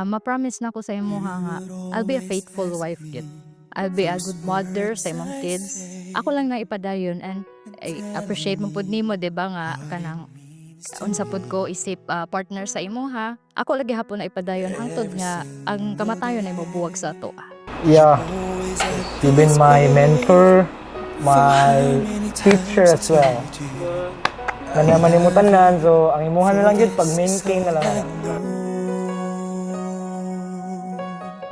ma-promise na ko sa imo nga I'll be a faithful wife gid. I'll be a good mother sa imong kids. Ako lang na ipadayon and I appreciate mo pud nimo 'di ba nga kanang unsa pud ko isip partner sa imo ha. Ako lagi hapon na ipadayon hangtod nga ang kamatayon ay mobuwag sa ato. Yeah, you've been my mentor, my teacher as well. Kanya manimutan na, so ang imuhan na lang yun, pag-maintain na lang.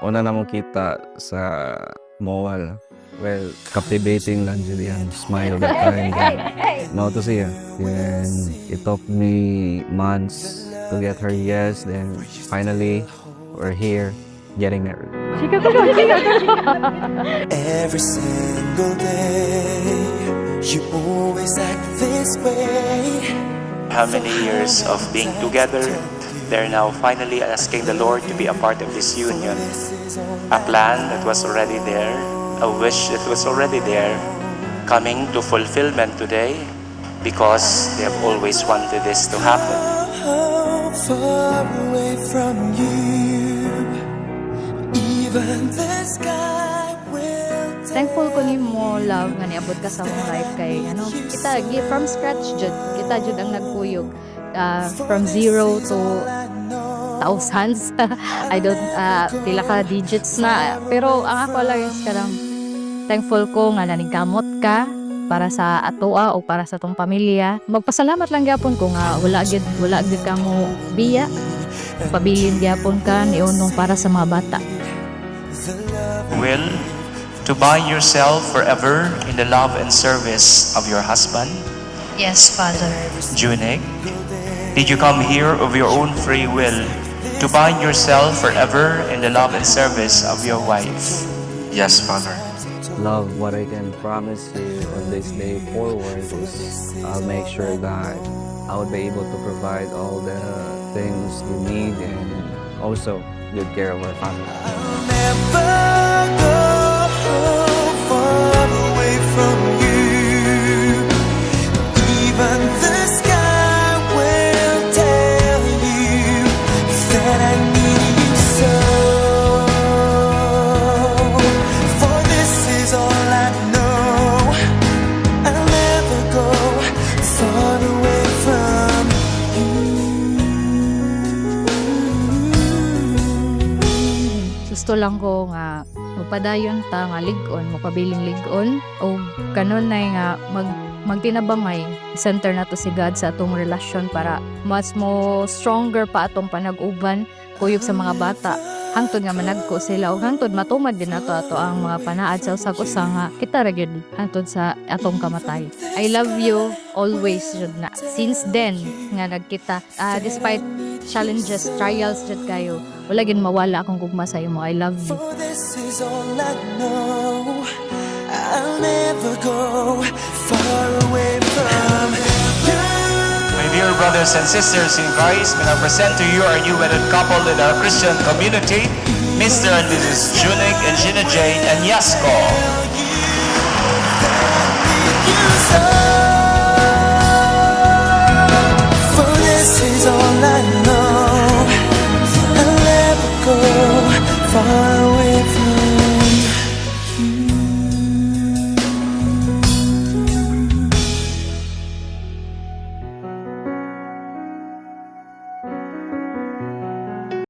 Una na mo kita sa mall. Well, captivating lang dyan yung smile that time. Now to see her. And it took me months to get her yes. Then finally, we're here getting married. Every single day, you always act this way. How many years of being together, they're now finally asking the Lord to be a part of this union. A plan that was already there, a wish that was already there, coming to fulfillment today because they have always wanted this to happen. How far away from you, even the sky will Thankful ko nimo love nga niabot ka sa mong life kay kita from scratch jud. Kita jud ang nagkuyog from zero to thousands. I don't pila ka digits na pero ang ako lang is karang thankful ko nga naningkamot ka para sa atoa o para sa tong pamilya. Magpasalamat lang gyapon ko nga wala gid ka mo biya. Pabilin gyapon ka niunong para sa mga bata. Will, to bind yourself forever in the love and service of your husband, Yes, Father. Junig, did you come here of your own free will to bind yourself forever in the love and service of your wife? Yes, Father. Love, what I can promise you on this day forward is I'll make sure that I would be able to provide all the things you need and also good care of our family. I'll never go far away from you. Even the sky will tell you that I need you so. For this is all I know. I'll never go far away from you. Gusto lang ko nga magpadayon ta nga lig-on, mapabiling lig-on o kanon na nga magtinabangay center na to si God sa atong relasyon para mas mo stronger pa atong panag-uban kuyog sa mga bata hangtod nga managko sila o hangtod matumad din nato ato ang mga panaad sa usag-usa nga kita ra gyud hangtod sa atong kamatay. I love you always jud na. Since then nga nagkita despite challenges, trials jud kayo, wala gid mawala akong gugma sa imo. I love you. For this is all I know. I'll never go far away from you. My dear brothers and sisters in Christ, may I present to you our new wedded couple in our Christian community, Mr. and Mrs. Junig and Gina Jane and Yasko.